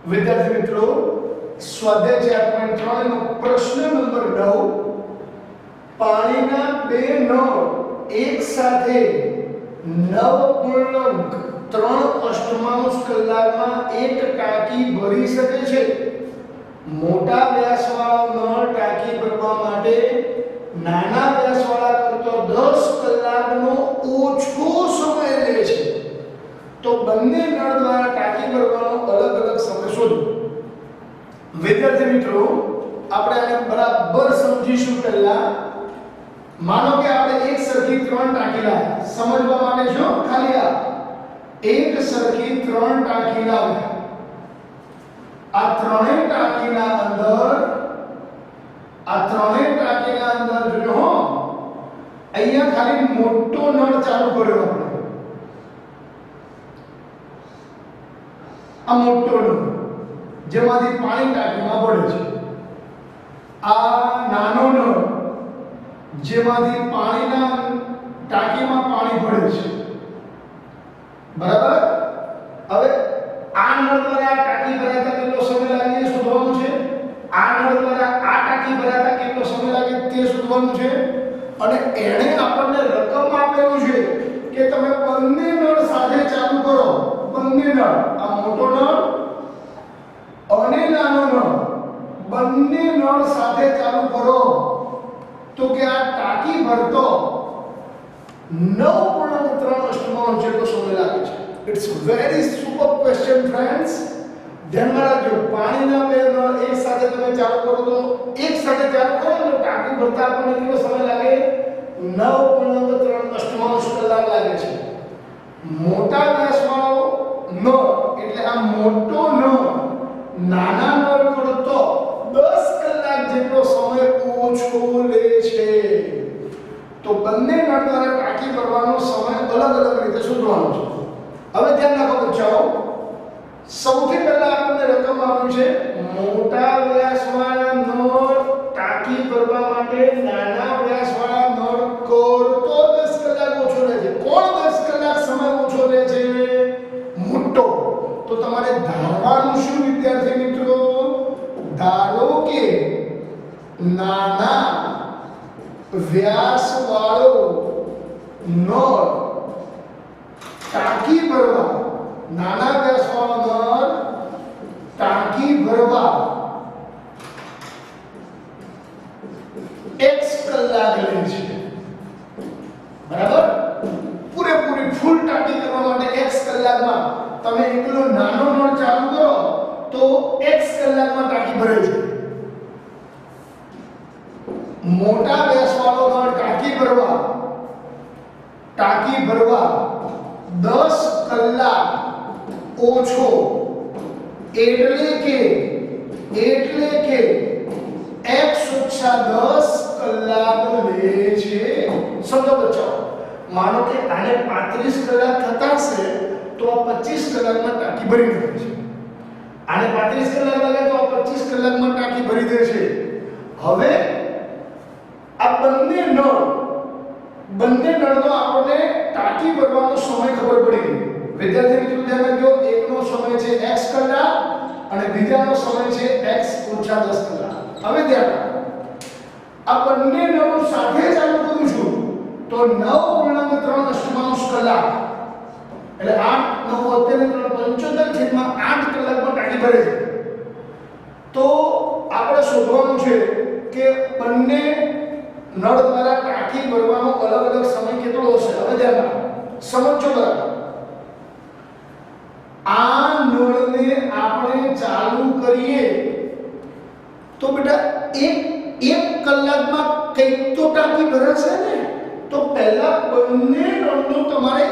વિદ્યાર્થી મિત્રો, સ્વાધ્યાય 4.3 નો પ્રશ્ન નંબર 9, પાણીના બે નળ એક સાથે 9.3 કલાકમાં એક ટાંકી ભરી શકે છે. મોટા વ્યાસવાળો નળ ટાંકી ભરવા માટે નાના વ્યાસવાળા કરતો 10 કલાકનો ઓછો સમય લે છે. તો બંને નળ દ્વારા ટાંકી ભરવાનો અલગ અલગ સમય શોધો. વિદ્યાર્થી મિત્રો, આપણે આને બરાબર સમજીશું. પહેલા માનો કે આપણે એક સરખી 3 ટાંકી લાવ્યા. સમજવા માટે જો ખાલી આ એક સરખી 3 ટાંકી લાવ્યા. આ ત્રણેય ટાંકીના અંદર જો હો, અહીંયા ખાલી મોટો નળ ચાલુ કર્યો આપણે. આ મોટો નળ જેમાંથી પાણી ટાંકીમાં પડે છે. આ નાનો નળ જેમાંથી પાણીના ટાંકીમાં પાણી ભળે છે. બરાબર. હવે આ નળ દ્વારા ટાંકી ભરાતા કેટલો સમય લાગે એ શોધવાનું છે. આ નળ દ્વારા આ ટાંકી ભરાતા કેટલો સમય લાગે તે શોધવાનું છે. અને એણે આપણને રકમ આપેલું છે કે તમે બંને નળ સાથે ચાલુ કરો. બંને નળ, આ મોટો નળ અને નાનો નળ, બંને નળ સાથે ચાલુ કરો તો કે આ ટાંકી ભરતો 9.3 જેટલો સમય લાગે છે. It's very super question friends. ધ્યાનમાં રાખજો, પાણીના બે નળ એક સાથે તમે ચાલુ કરો તો એક સાથે ચાલુ કરો તો ટાંકી ભરતા આપણને કેટલો સમય લાગે? 9.3 કલાક લાગે છે. મોટા વ્યાસવાળો નળ એટલે આ મોટો નળ નાના નળ કરતો 10 કલાક જેટલો સમય ઓછો લે છે. તો બંને નળ દ્વારા ટાંકી ભરવાનો સમય અલગ અલગ રીતે શોધવાનો છે. હવે ધ્યાન રાખો બચ્ચાઓ, સૌથી પહેલા આપણને રકમ આપી છે મોટા વ્યાસવાળા નળ ટાંકી ભરવા માટે નાના વ્યાસવાળા નળ કરતો 10 કલાક ઓછો લે છે. કોણ 10 કલાક સમય ઓછો લે છે? મોટો. તો તમારે ધારવાનું શું વિદ્યાર્થી મિત્રો? ધારો કે નાના વ્યાસવાળો નળ ટાંકી ભરવા, નાના વ્યાસવાળો નળ ટાંકી ભરવા x કલાક લે છે. બરાબર. પૂરેપૂરી ફૂલ ટાંકી કરવા માટે x કલાકમાં તમે એકલો નાનો નળ ચાલુ કરો તો x કલાકમાં ટાંકી ભરે છે. મોટા વ્યાસવાળો નળ ટાંકી ભરવા 10 કલાક ઓછો એટલે કે x ઓછા 10 કલાક લે છે. સમજો બચ્ચાઓ, માનો કે આને 35 કલાક થતા છે તો આ 25 કલાકમાં ટાંકી ભરી નાખે છે. આને 35 કલાક લાગે તો આ 25 કલાકમાં ટાંકી ભરી દે છે. હવે આ બંને નળનો આપણને ટાંકી ભરવાનો સમય ખબર પડી ગઈ. વિદ્યાર્થી મિત્રો ધ્યાન રાખજો, એકનો સમય છે x કલાક અને બીજાનો સમય છે x ઓછા 10 કલાક. હવે ધ્યાન રાખો, આ બંને નળો સાથે ચાલુ કરું છું તો 9.3 કલાક એટલે 8 9 75 છેદમાં 8 કલાકમાં ટાંકી ભરે છે. તો આપણે શોધવાનું છે કે બંને નળ દ્વારા ટાંકી ભરવાનો અલગ અલગ સમય કેટલો હશે. હવે ધ્યાન રાખો, સમજો બરાબર. આ નળને આપણે ચાલુ કરીએ તો બેટા એક કલાકમાં કંઈક તો ટાંકી ભરાશે ને. તો પહેલા બંને નળનો તમારે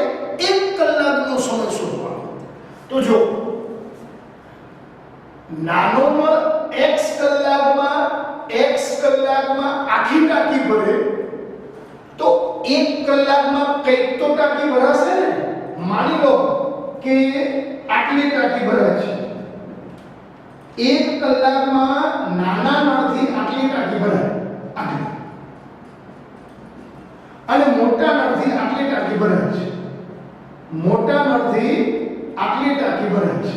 1 કલાકનો સમય શોધવાનો. તો જો નાનો નળ x કલાકમાં આખી ટાંકી ભરે તો 1 કલાકમાં કંઈક તો ટાંકી ભરાશે ને. માની લો કે આટલી ટાંકી ભરાય છે. 1 કલાકમાં નાના નળથી આટલી ટાંકી ભરાય, આટલી, અને મોટા નળથી આટલી ટાંકી ભરાય છે. મોટા નળથી આટલી ટાંકી ભરાય છે.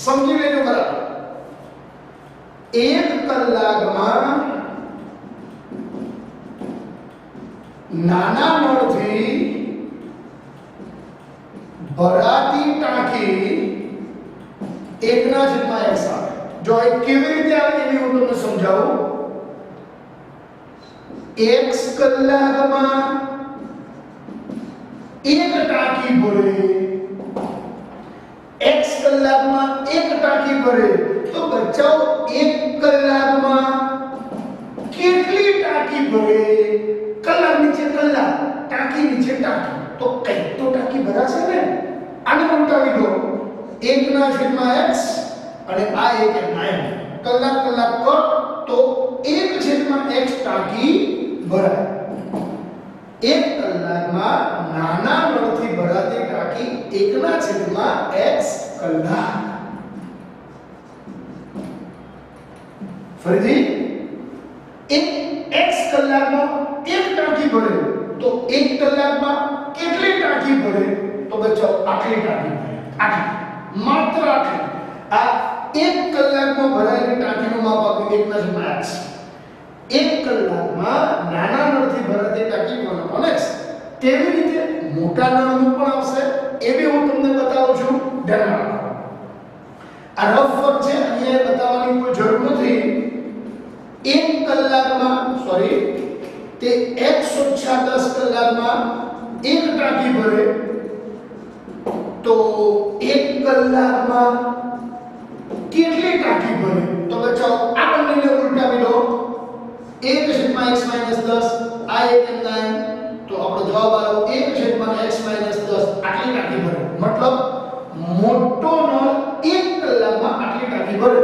સમજી લેજો બરાબર. એક કલાકમાં નાના નળથી ભરાતી ટાંકી 1/x આવે. જો એ કેવી રીતે આવે એની હું તમને સમજાવું. x કલાકમાં એક ટાંકી ભરે, x કલાકમાં એક ટાંકી ભરે, તો બચ્ચાઓ 1 કલાકમાં કેટલી ટાંકી ભરે? કલાક નીચે કલાક, ટાંકી નીચે ટાંકી, તો કઈ તો ટાંકી ભરાશે ને. આને ઉલટાવી દો, 1/x અને આ 1/m. કલાક કલાક કર તો 1/x ટાંકી ભરાય. 1 કલાકમાં નાના નળથી ભરાતી ટાંકી 1/x કલાક. ફરીથી x કલાકમાં એક ટાંકી ભરે, તો 1 કલાકમાં કેટલી ટાંકી ભરે? તો બચ્ચો આટલી ટાંકી ભરે. આટલી, માત્ર આટલી. આ 1 કલાકમાં ભરાયેલી ટાંકીનું માપ આપ્યું 1/x. 1 કલાકમાં નાના નળથી ભરાતી ટાંકી 1/x. તેવી રીતે મોટા નળનું પણ આવશે, એ બી હું તમને બતાવું છું. ધ્યાનમાં રાખો. આ રફ વર્ક છે, અહીંયા બતાવવાની કોઈ જરૂર નથી. 1 કલાકમાં તે x ઓછા 10 કલાકમાં એક ટાંકી ભરે, તો 1 કલાકમાં કેટલી ટાંકી ભરે? તો બચ્ચાઓ આ બંનેને ઉલટાવી દો. 1/x - 10 આ 1/9, તો આપણો જવાબ આવ્યો 1/x - 10 આટલી ટાંકી ભરે. મતલબ મોટો નળ 1 કલાકમાં આટલી ટાંકી ભરે.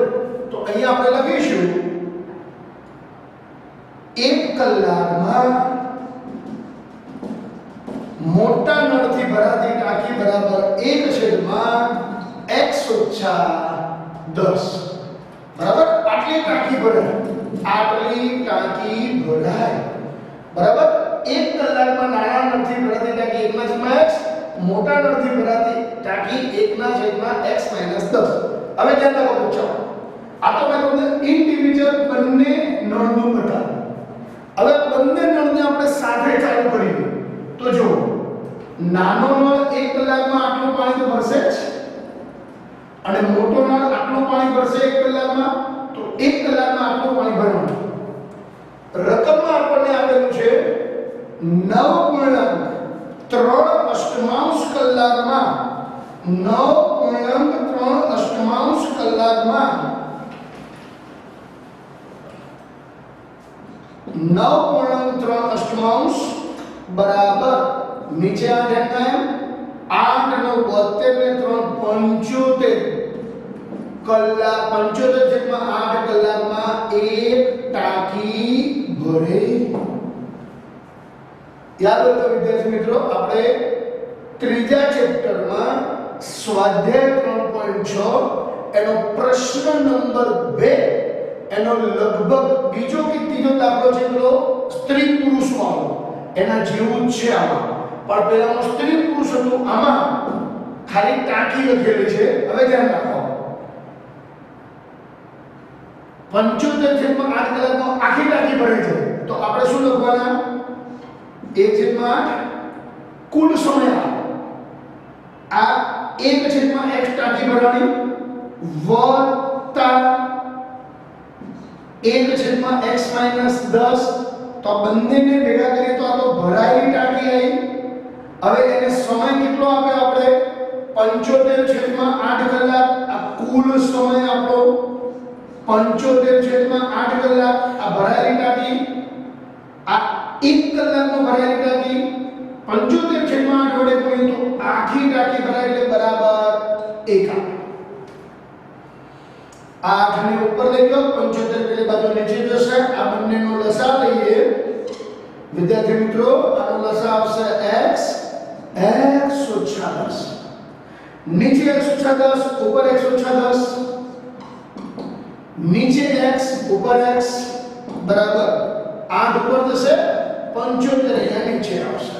તો અહીંયા આપણે લખીશું 1 કલાકમાં મોટા નળથી ભરાતી ટાંકી બરાબર 1/x - 10. બરાબર, આટલી ટાંકી ભરાય. આટલી ટાંકી ભરાય. બરાબર, 1 કલાકમાં નાના નળથી ભરાતી ટાંકી 1/x, મોટા નળથી ભરાતી ટાંકી 1/x - 10. હવે ધ્યાન રાખો બચ્ચો, આ તો મેં તમને ઇન્ડિવિડ્યુઅલ બંને નળનું બતાવ્યું. હવે બંને નળને આપણે સાથે ચાલુ કરીએ તો જો નાનો નળ 1 કલાકમાં આટલું પાણી તો ભરશે જ, અને મોટો નળ આટલું પાણી ભરશે 1 કલાકમાં, તો 1 કલાકમાં આટલું પાણી ભરવાનું. રકમમાં આપણને આપેલું છે 9.3 કલાકમાં 9.3 કલાકમાં 9.3 બરાબર નીચે આ ધ્યાન 8 નો 72 ને 3 75 કલાક. 75/8 કલાકમાં એક ટાંકી ભરે. યાદ રાખો વિદ્યાર્થી મિત્રો, આપણે ત્રીજા ચેપ્ટરમાં સ્વાધ્યાય 3.6 એનો પ્રશ્ન નંબર 2 એનો લગભગ બીજો કે ત્રીજો દાખલો છે પેલો સ્ત્રી પુરુષ વાળો, એના જેવું જ છે આમાં, પણ પેલામાં સ્ત્રી પુરુષ હતું, આમાં ખાલી ટાંકી લખેલી છે. હવે ધ્યાન રાખો, 75/8 કલાકમાં આખી ટાંકી ભરે છે, તો આપણે શું લખવાના? 1/8 કુલ સમય આ 1/x ટાંકી ભરવાની વત્તા 1/x - 10, તો બંનેને ભેગા કરીએ તો આ તો ભરાયેલી ટાંકી આવી. હવે એને સમય કેટલો આપ્યો આપણે? 75/8 કલાક. આ કુલ સમય આપણો 75/8 કલાક. આ ભરાયેલી ટાંકી, આ 1 કલાકમાં ભરાયેલી ટાંકી 75/8 વડે ગુણીએ તો આખી ટાંકી ભરાય એટલે બરાબર 1. 8 ને ઉપર લઈ લો, 75 પેલી બાજુ નીચે જશે. આ બંનેનો લસા લઈએ વિદ્યાર્થી મિત્રો, આનો લસા આવશે x - 10. નીચે x - 10 ઉપર x - 10, નીચે x ઉપર x બરાબર 8 ઉપર જશે, 75 અહીંયા નીચે આવશે.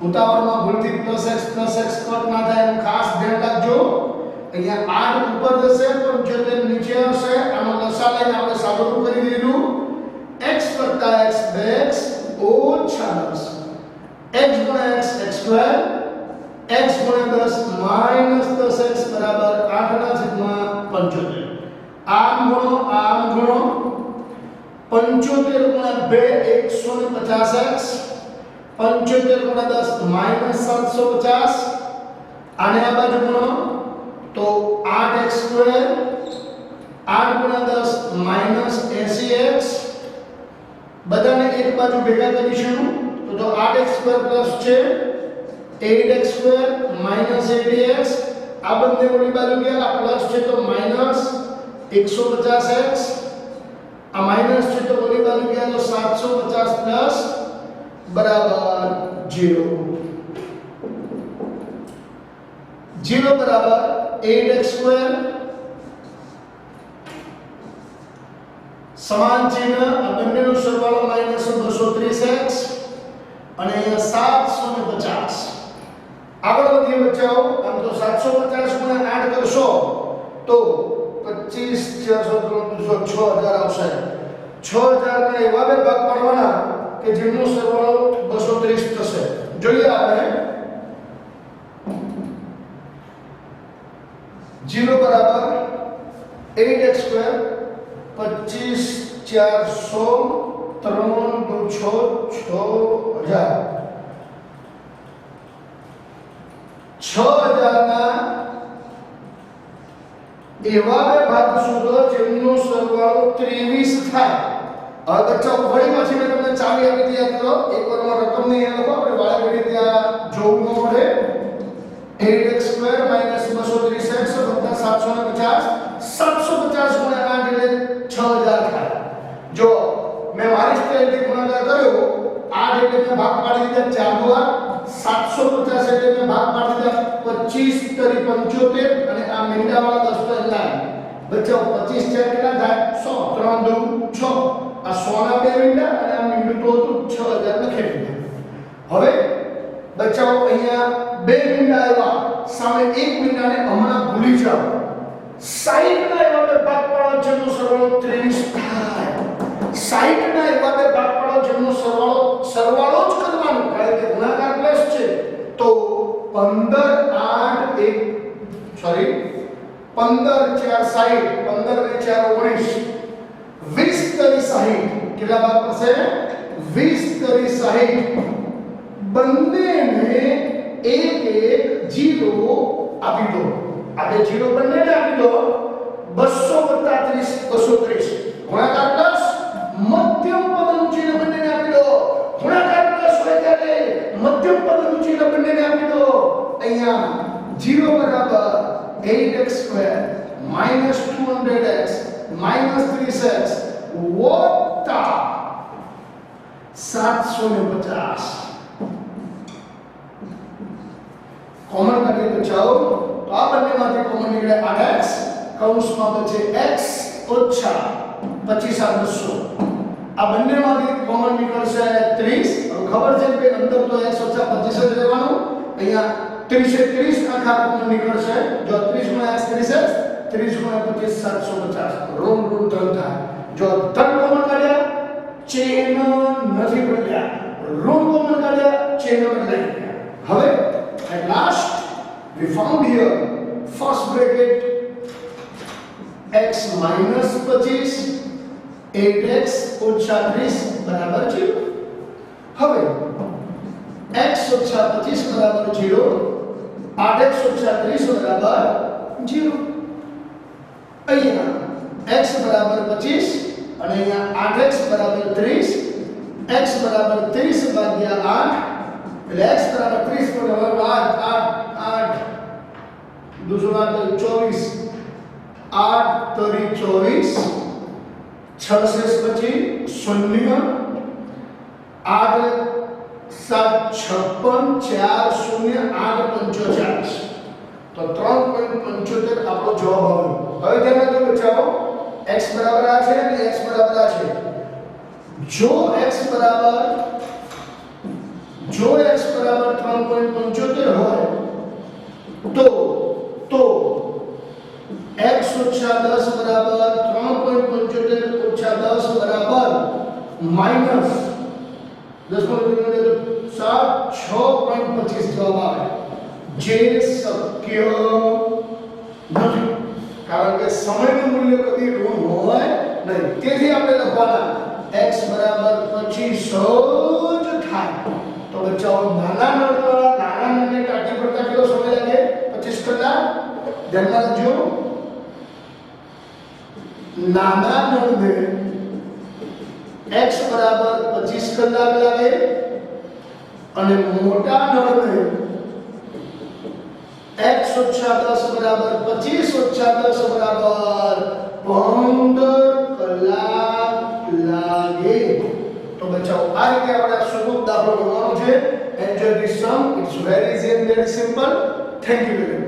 ઉતાવળમાં ભૂલથી +x કટ ના થાય એનું ખાસ ધ્યાન રાખજો. અહીંયા 8 ઉપર જશે, 75 નીચે આવશે. આનો લસા લઈને આપણે સાદુરૂપ કરી દીધું x + x 2x ઓછા 10 x × x x square x × 10 - 10x બરાબર 8/75 આમ ગણો 75 × 2 150x 75 × 10 -750 આને આ બાજુ ગણો તો 8x સ્ક્વેર 8 × 10 -80x બધાને એક બાજુ ભેગા કરીશું તો 8x સ્ક્વેર પ્લસ છે 8x સ્ક્વેર -80x આ બંને ઓલી બાજુ ગયા પ્લસ છે તો -150x આ માઈનસ છે તો ઓલી બાજુ ગયા તો 750 પ્લસ બરાબર 0 0 બરાબર 8x સ્ક્વેર સમાન ચિહ્ન આ બંનેનો સરવાળો -230x અને 750 આગળ વધીએ બચ્ચાઓ આમ તો 750 × 8 કરશો તો 25 400 6000 આવશે 6000 ના એવા બે ભાગ પાડવાના કે જેનો સરવાળો 230 થશે જોઈએ આપણે 0 બરાબર 8x સ્ક્વેર 25 400 3 × 6 6000 6000 ના એવા બે ભાગ શોધો જેમનો સરવાળો 23 થાય હવે બચ્ચાઓ ફરી પાછી મેં તમને ચાવી આપી દીધી તો એકવારમાં રકમ નહીં લખો આપણે વાળા ઘડી ત્યાં જોવું ન પડે 8x સ્ક્વેર -230x + 750 750 × 8 એટલે 6000 થાય જો મેં મારી સ્ટાઈલથી ગુણાકાર કર્યો 8 એટલે મેં ભાગ પાડી દીધા 4 દ્વારા 750 એટલે મેં ભાગ પાડી દીધા 25 તરી 75 અને આ મીંડાવાળા 10 તો લાય બચ્ચો 25 4 કેટલા થાય 100 3 2 6 આ 100 ના બે મીંડા અને આ મીંડું તો હતું 6000 લખી દીધું હવે બચ્ચાઓ અહીંયા બે મીંડા આવ્યા સામે એક મીંડાને હમણાં ભૂલી જાઓ 60 ના એવા બે ભાગ પાડો જેનો સરવાળો 23 થાય 60 ના એવા બે ભાગ પાડો જેનો સરવાળો જ કરવાનો કારણ કે ગુણાકાર પ્લસ છે તો 15 8 1 સોરી 15 4 60 15 ને 4 19 20 તરી 60 કેટલા ભાગ પડશે 20 તરી 60 બંનેને એક એક 0 આપી દો આ બે 0 બંનેને આપી દો 200 + 30 230 ગુણાકાર પ્લસ મધ્યમ પદનું ચિહ્ન બંનેને આપી દો ગુણાકાર પ્લસ હોય ત્યારે મધ્યમ પદનું ચિહ્ન બંનેને આપી દો અહીંયા 0 બરાબર 8x સ્ક્વેર -200x -30x વત્તા 750 કોમન કાઢીએ તો ચાલો તો આ બંનેમાંથી કોમન નીકળે 8x કૌંસમાં બચે x ઓછા 25 આ 200 આ બંનેમાંથી કોમન નીકળશે 30 હવે ખબર છે કે અંદર તો x ઓછા 25 જ રહેવાનું અહીંયા 30 એ 30 આખા કોમન નીકળશે જો 30 × x 30x 30 × 25 750 રોમ રોમ ધન થાય જો ધન કોમન કાઢ્યા ચિહ્ન નથી બદલ્યા ઋણ કોમન કાઢ્યા ચિહ્ન બદલાઈ ગયા હવે at last we found here first bracket x -25 8x - 30 બરાબર 0 હવે x - 25 બરાબર 0 8x - 30 બરાબર 0 અહીંયા x બરાબર 25 અને અહીંયા 8x બરાબર 30 x બરાબર 30 ભાગ્યા 8 એટલે x બરાબર 30 બરાબર 8 8 दूसरा 24 8 तरी 24 6 से પછી 0 8 7 56 4 0 8 45 તો 3.75 આપણો જવાબ આવ્યો હવે ધ્યાન રાખજો બચ્ચાઓ x બરાબર આ છે અને x બરાબર આ છે જો x બરાબર 3.75 હોય તો x - 10 બરાબર 3.75 - 10 માઇનસ 10 નો ગુણ્યા 7 6.25 જવાબ આવે જે શક્ય નથી કારણ કે સમયનું મૂલ્ય કદી ઋણ હોય નહીં તેથી આપણે લખવાના x બરાબર 25 જ થાય તો બચ્ચાઓ નાના નળને કાઢી પડતા કેટલો સમય લાગે 25 કલાક ધ્યાનમાં રાખજો નાના નળને x બરાબર 25 કલાક લાગે અને મોટા નળને x ઓછા 10 બરાબર 25 ઓછા 10 બરાબર 15 કલાક લાગે તો બચ્ચાઓ આ રીતે આપણે સુગમ દાખલો ગણવાનો છે enjoy this sum it's very easy and very simple thank you very